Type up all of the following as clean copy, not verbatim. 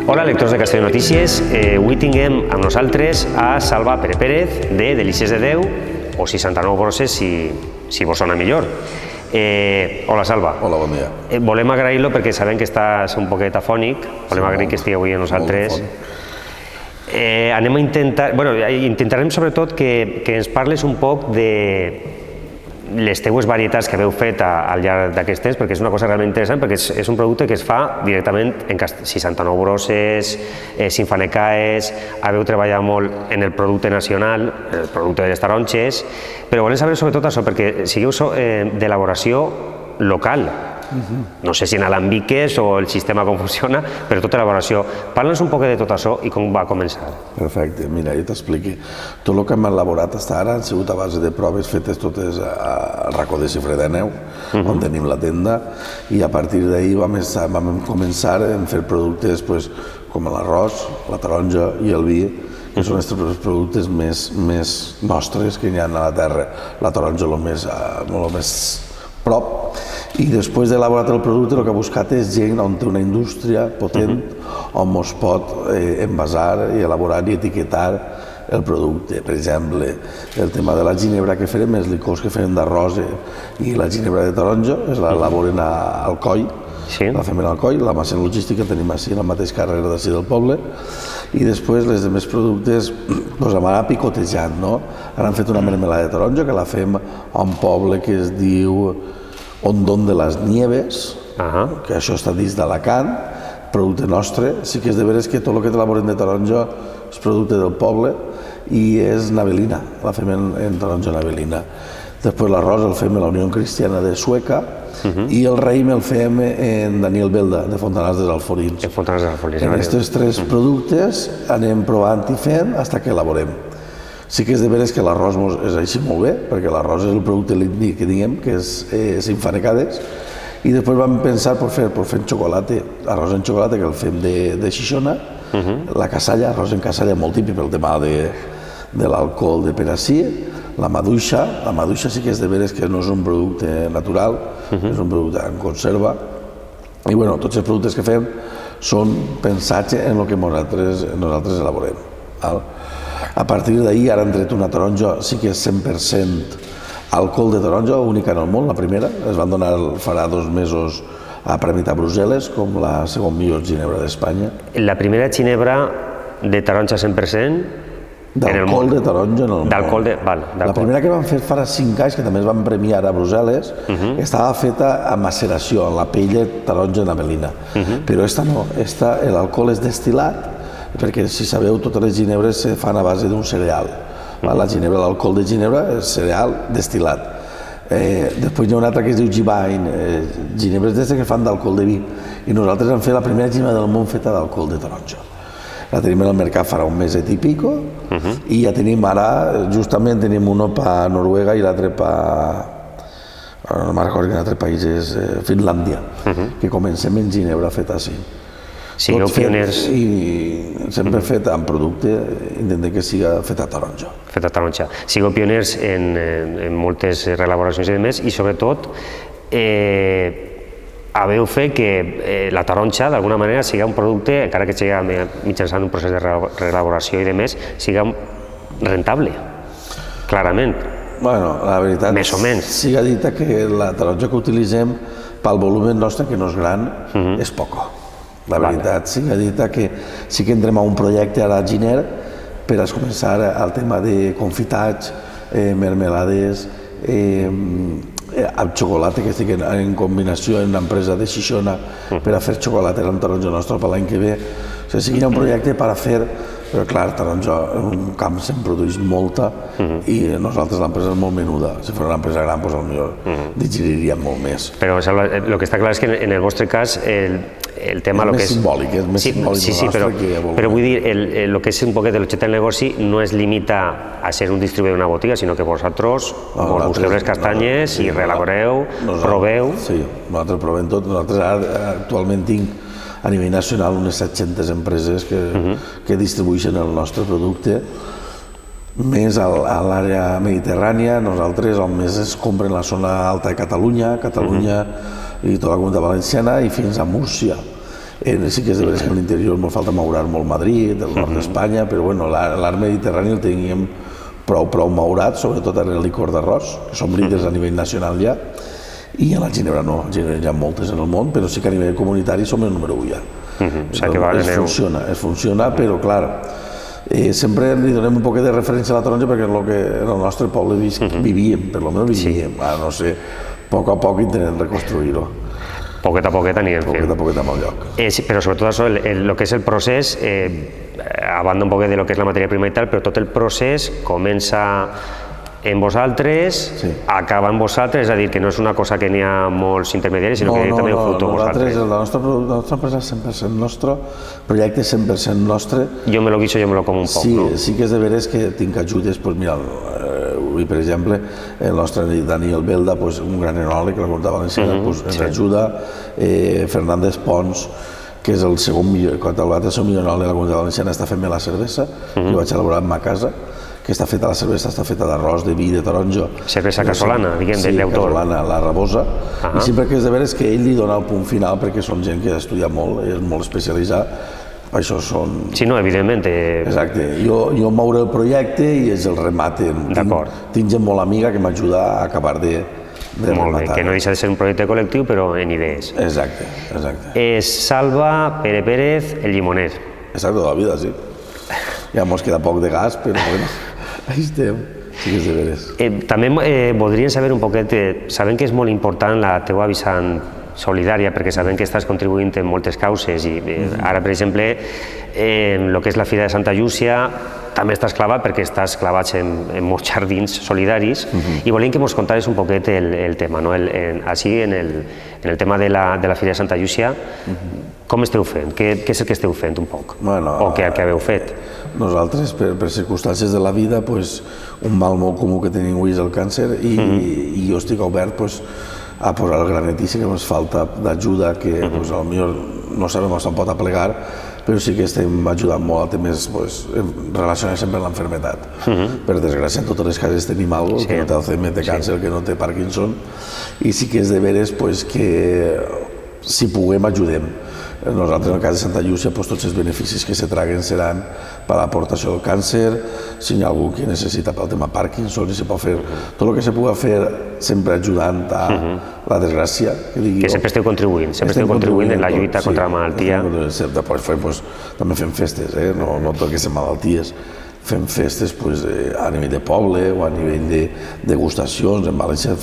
Hola, lectors de Castelló Notícies. Avui tinguem amb nosaltres a Salva Pere Pérez, de Delícies de Déu, o 69 Brosses, si vos sona millor. Hola, Salva. Hola, bon dia. Volem agrair-lo perquè sabem que estàs un poquet afònic. Volem agrair que estigui avui amb nosaltres. Anem a intentar... intentarem sobretot que ens parles un poc de les teues varietats que haveu fet al llarg d'aquest temps, perquè és una cosa realment interessant, perquè és un producte que es fa directament en 69 Brosses, Sinfanecaes, haveu treballat molt en el producte nacional, el producte de les taronges, però volem saber sobretot això, perquè sigueu d'elaboració local. No sé si en alambiques o el sistema com funciona, però tota l'elaboració. Parla'ns un poc de tot això i com va començar. Perfecte, mira, jo t'explico. Tot el que hem elaborat fins ara han sigut a base de proves fetes totes al racó de Xifre de Neu, on tenim la tenda, i a partir d'ahir vam començar a fer productes com l'arròs, la taronja i el vi, que són els productes més nostres que hi ha a la terra. La taronja el més prop, i després d'elaborar el producte el que ha buscat és gent on té una indústria potent on es pot envasar i elaborar i etiquetar el producte. Per exemple, el tema de la ginebra que farem, els licors que farem d'arròs i la ginebra de taronja, l'elaboren a Alcoi, la fem a Alcoi, la massa logística tenim així, en el mateix carrer d'ací del poble, i després els altres productes hem anat picotejant, no? Ara hem fet una mermelada de taronja que la fem a un poble que es diu Hondón de les Nieves, que això està dins d'Alacant, producte nostre. Sí que és de veres que tot el que elaborem de taronja és producte del poble i és navelina, la fem en taronja navelina. Després l'arròs el fem a la Unió Cristiana de Sueca i el raïm el fem en Daniel Belda, de Fontanars dels Alforins. En aquests tres productes anem provant i fent fins que elaborem. Sí que és de veres que l'arròs és així molt bé, perquè l'arròs és el producte líquid que diguem, que és Sinfanecaes, i després vam pensar per fer xocolata, arròs en xocolata, que el fem de Xixona, la cassalla, arròs en cassalla molt típic pel tema de l'alcohol de penací, la maduixa sí que és de veres que no és un producte natural, és un producte en conserva, i tots els productes que fem són pensats en el que nosaltres elaborem. A partir d'ahir ara hem tret una taronja, sí que és 100% alcohol de taronja, única en el món, la primera. Es van donar farà 2 mesos a Premi a Brussel·les com la segon millor ginebra d'Espanya. La primera ginebra de taronja 100% d'alcohol de taronja en el món. La primera que vam fer farà 5 anys, que també es van premiar a Brussel·les, estava feta a maceració, en la pell de taronja navelina. Però esta no, l'alcohol és destil·lat, perquè, si sabeu, totes les ginebres se fan a base d'un cereal. La ginebra, l'alcohol de ginebra és cereal destil·lat. Després hi ha una altra que es diu Givine, ginebres d'aquestes que fan d'alcohol de vi. I nosaltres hem fet la primera ginebra del món feta d'alcohol de taronja. La tenim al mercat farà un mes i pico, i ja tenim ara, justament tenim uno per Noruega i l'altre per... no me'n recordo quin altre país és Finlàndia, que comencem en ginebra feta així. Sigueu pioners... I sempre fet en producte, intentem que siga fet a taronja. Fet a taronja. Sigueu pioners en moltes reelaboracions i demés, i sobretot haveu fet que la taronja, d'alguna manera, siga un producte, encara que sigui mitjançant un procés de reelaboració i demés, siga rentable, clarament. Bueno, la veritat, més o menys. Siga dita que la taronja que utilitzem pel volum nostre, que no és gran, és poca. La veritat, siga dita que sí que entrem a un projecte ara a Giner per a començar el tema de confitats, mermelades, amb xocolata, que estic en combinació amb l'empresa de Xixona per a fer xocolata amb taronja nostra per l'any que ve. O sigui, sí que hi ha un projecte per a fer, però clar, taronja en un camp se'n produeix molta i nosaltres l'empresa és molt menuda. Si fos una empresa gran, doncs potser digeriríem molt més. Però el que està clar és que en el vostre cas el tema... És més simbòlic, és més simbòlic del nostre que vol. Però vull dir, el que és un poquet de l'objecte del negoci no es limita a ser un distribuïdor d'una botiga, sinó que vosaltres busqueu les castanyes i reelaboreu, proveu... Sí, nosaltres provem tot. Nosaltres actualment tinc a nivell nacional unes 700 empreses que distribueixen el nostre producte, més a l'àrea mediterrània. Nosaltres on més es compren la zona alta de Catalunya i tota la Comunitat Valenciana i fins a Múrcia. Sí que és de veres que a l'interior ens falta maurar molt Madrid, el nord d'Espanya, però bueno, l'art mediterrani el teníem prou maurat, sobretot en el licor d'arròs, que som líders a nivell nacional ja, i a la ginebra no, a ginebra hi ha moltes en el món, però sí que a nivell comunitari som el número 1 ja. Es funciona, però clar, sempre li donem un poc de referència a la taronja perquè és el que en el nostre poble vivíem, per almenys vivíem, no sé, a poc intentem reconstruir-ho. Poquet a poquet anirem fent. Poquet a poquet amb el lloc. Però sobretot això, el que és el procés, a banda un poc de lo que és la matèria prima i tal, però tot el procés comença en vosaltres, acaba en vosaltres, és a dir, que no és una cosa que n'hi ha molts intermediaris, sinó que també ho foteu vosaltres. La nostra empresa és 100% nostre, el projecte és 100% nostre. Jo me lo guiso, jo me lo como un poc, no? Sí que és de veres que tinc ajudes, doncs mira, avui per exemple, el nostre Daniel Belda, un gran enòleg que la Comunitat Valenciana ens ajuda, Fernández Pons, que és el segon millor, quan el seu millor enòleg de la Comunitat Valenciana està fent-me la cervesa, que vaig elaborar en ma casa, que està feta la cervesa, està feta d'arròs, de vi, de taronja. Cervesa casolana, diguem, de l'autor. Sí, casolana, la rabosa. I sempre que és de veres que ell li dona el punt final, perquè són gent que ha estudiat molt, és molt especialitzat. Això són... Sí, no, evidentment. Exacte. Jo moure el projecte i ells el rematen. D'acord. Tinc gent molt amiga que m'ajuda a acabar de rematar. Molt bé, que no deixa de ser un projecte col·lectiu, però en idees. Exacte. Salva Pere Pérez, el llimoner. Exacte, de la vida, sí. Ja mos queda poc de gas, però bueno, ahí estem. Sí que és de veres. També voldríem saber un poquet, sabem que és molt important la teua vessant solidària, perquè sabem que estàs contribuint en moltes causes i ara, per exemple, en el que és la Fira de Santa Llúcia també estàs clavat perquè estàs clavats en molts jardins solidaris i volíem que ens contares un poquet el tema, així en el tema de la Fira de Santa Llúcia, com esteu fent? Què és el que esteu fent un poc? O què haveu fet? Nosaltres, per circumstàncies de la vida, un mal molt comú que tenim avui és el càncer i jo estic obert a posar el granetici que ens falta d'ajuda, que potser no sabem on pot aplegar, però sí que estem ajudant molt a temes relacionats sempre amb l'enfermetat. Per desgràcia, en totes les cases tenim alguna cosa, el que no té Alzheimer, té càncer, el que no té Parkinson, i sí que és de veres que si puguem ajudem. Nosaltres, en el cas de Santa Llúcia, tots els beneficis que se traguen seran per a l'aportació del càncer, si hi ha algú que necessita pel tema Parkinson, i se pot fer tot el que se pugui fer sempre ajudant a la desgràcia. Que sempre esteu contribuint en la lluita contra la malaltia. També fem festes, no tot que són malalties. Fem festes a nivell de poble o a nivell de degustacions. En València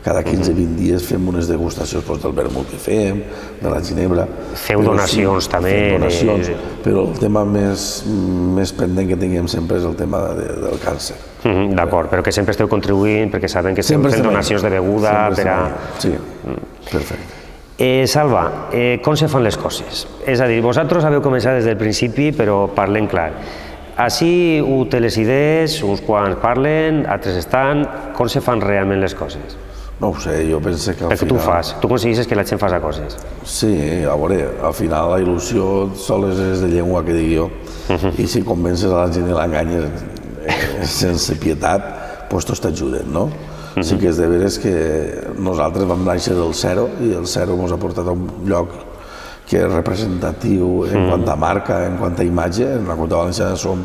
cada 15-20 dies fem unes degustacions del vermut que fem, de la ginebra. Feu donacions també. Però el tema més pendent que tinguem sempre és el tema del càncer. D'acord, però que sempre esteu contribuint perquè saben que esteu fent donacions de beguda per a... Sí, perfecte. Salva, com se fan les coses? És a dir, vosaltres haveu començat des del principi, però parlem clar. Així ho té les idees, uns quants parlen, altres estan... Com se fan realment les coses? No ho sé, jo penso que al final... Perquè tu ho fas, tu aconsegueixes que la gent faci coses. Sí, a veure, al final la il·lusió sols és de llengua, que dic jo, i si convences a la gent i l'enganyes sense pietat, doncs tots t'ajuden, no? Sí que és de veres que nosaltres vam néixer del zero i el zero ens ha portat a un lloc que és representatiu en quant a marca, en quant a imatge. En la Comunitat Valenciana som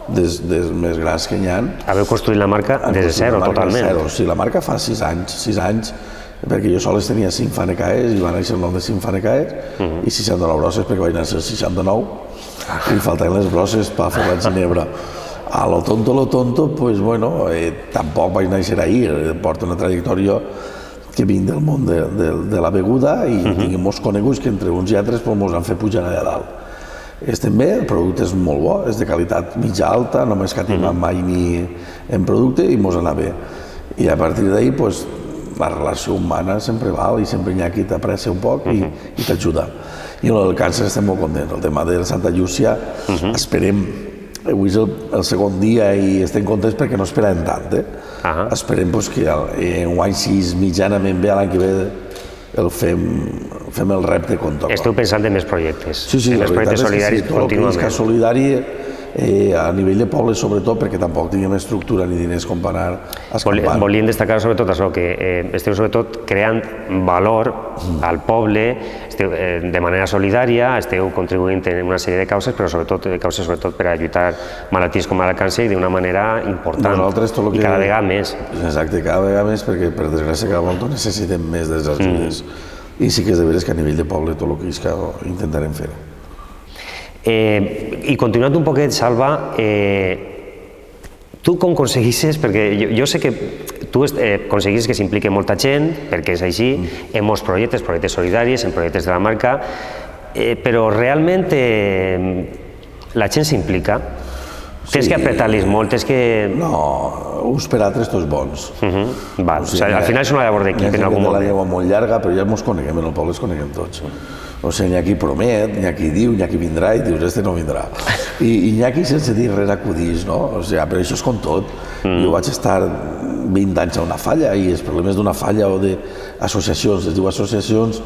dels més grans que n'hi ha. Haveu construït la marca des de zero, totalment. Sí, la marca fa 6 anys, perquè jo sols tenia 5 fanecaes i va néixer el nom de 5 fanecaes i 69 brosses perquè vaig néixer el 69 i faltaven les brosses per fer la ginebra. A lo tonto, doncs, bueno, tampoc vaig néixer ahir, porto una trajectòria que vinc del món de la beguda i tinguem molts coneguts que entre uns i altres ens han fet pujar allà dalt. Estem bé, el producte és molt bo, és de qualitat mitja alta, no m'escatimem mai ni en producte i ens anar bé. I a partir d'ahir, la relació humana sempre val i sempre hi ha qui t'aprecia un poc i t'ajuda. I en el càncer estem molt contents. El tema de Santa Llúcia, esperem, avui és el segon dia i estem contents perquè no esperem tant, Esperem que en un any 6 mitjanament bé, l'any que ve fem el repte com toca. Esteu pensant en més projectes? Sí, en els projectes solidaris contínuament? Tot el que és solidari a nivell de poble sobretot, perquè tampoc tinguem estructura ni diners com per anar escampant. Volíem destacar sobretot això, que esteu sobretot creant valor al poble, esteu de manera solidària, esteu contribuint en una sèrie de causes, però sobretot causes per a lluitar malalties com el càncer d'una manera important i cada vegada més. Exacte, cada vegada més, perquè per desgràcia cada volta necessitem més de les ajudes. I sí que és de veres que a nivell de poble tot el que és que intentarem fer-ho. I continuant un poquet, Salva, tu com aconseguissis, perquè jo sé que tu aconseguissis que s'impliqui molta gent, perquè és així, en molts projectes solidaris, en projectes de la marca, però realment la gent s'implica. Tens que apretar-los molt, tens que... No, ús per altres tots bons. Al final és una labor d'equip en algun moment. La llengua molt llarga, però ja ens coneguem, en el poble ens coneguem tots. O sigui, n'hi ha qui promet, n'hi ha qui diu, n'hi ha qui vindrà i dius, este no vindrà. I n'hi ha qui sense dir res acudís, no? O sigui, però això és com tot. Jo vaig estar 20 anys a una falla i els problemes d'una falla o d'associacions, es diu associacions,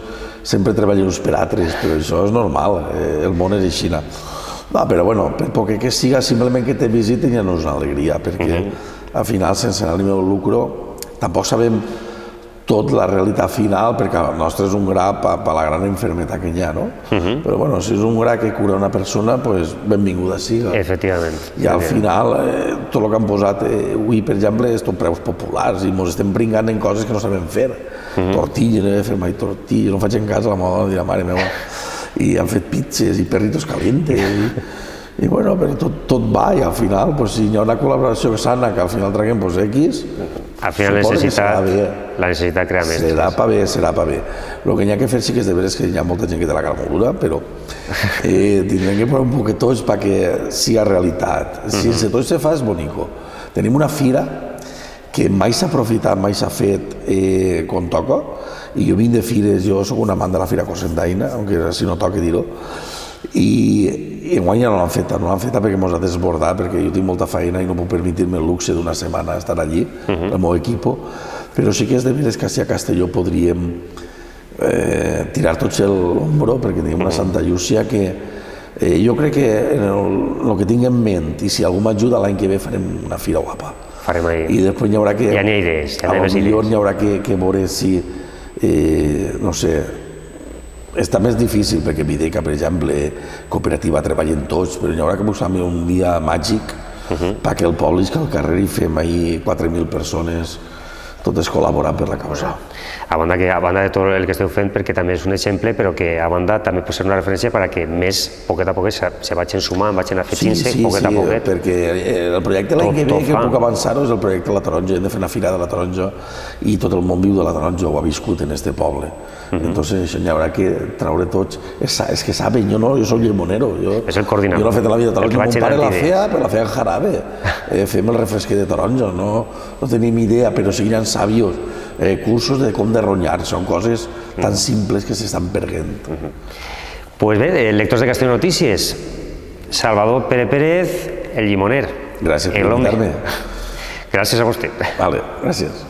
sempre treballen uns per altres, però això és normal, el món és així. No, però bueno, per poc que siga, simplement que te visiten ja no és una alegria, perquè al final, sense ànim de lucre, tampoc sabem tot la realitat final, perquè el nostre és un gra per la gran enfermedad que hi ha, no? Però bueno, si és un gra que cura una persona, doncs benvinguda siga. Efectivament. I al final, tot el que han posat avui, per exemple, és tot preus populars i ens estem bringant en coses que no sabem fer. Tortilles, no he de fer mai tortilles, no faig en casa, la meva dona dirà, mare meva. I han fet pizzas i perritos calientes i bueno, però tot va i al final, si hi ha una col·laboració sana que al final traguem X, al final la necessitat crea més. Serà pa bé. El que hi ha que fer sí que és de veres que hi ha molta gent que té la cara molt dura, però tindrem que posar un poquet tots perquè sigui realitat. Si tot se fa és bonico. Tenim una fira que mai s'ha aprofitat, mai s'ha fet quan toca, i jo vinc de fires, jo soc un amant de la Fira Cocentaina, aunque si no toca dir-ho, i enguany ja no l'han feta perquè ens ha desbordat, perquè jo tinc molta feina i no puc permetir-me el luxe d'una setmana estar allí, el meu equip, però sí que és de veres que si a Castelló podríem tirar tots l'ombro, perquè tenim una Santa Llúcia que jo crec que el que tinc en ment, i si algú m'ajuda l'any que ve farem una fira guapa. I després hi haurà que... Ja n'hi ha idees, ja n'hi ha idees. N'hi haurà que veure si, no sé, està més difícil perquè Videca, per exemple, cooperativa treballen tots, però hi haurà que buscar un dia màgic perquè el poble és que al carrer hi fem ahir 4.000 persones totes col·laborant per la causa. A banda de tot el que esteu fent, perquè també és un exemple, però que a banda també pot ser una referència perquè més, poquet a poquet, se vagin sumant, vagin afegint-se, poquet a poquet. Sí, perquè el projecte l'any que ve, que puc avançar-ho, és el projecte de la taronja. Hem de fer una fira de la taronja i tot el món viu de la taronja ho ha viscut en este poble. Entonces això n'hi haurà que traure tots. És que saben, jo no, jo soc llimonero. És el coordinador. Jo no he fet la vida de taronja, mon pare la feia, però la feia en jarabe. Fem el refresquet de taronja, no tenim idea, però sí que hi ha sabios, cursos de com de ronyar, són coses tan simples que s'estan perdent. Pues bé, lectors de Castelló Notícies, Salvador Pérez, el llimoner. Gràcies per invitar-me. Gràcies a vostè. Vale, gràcies.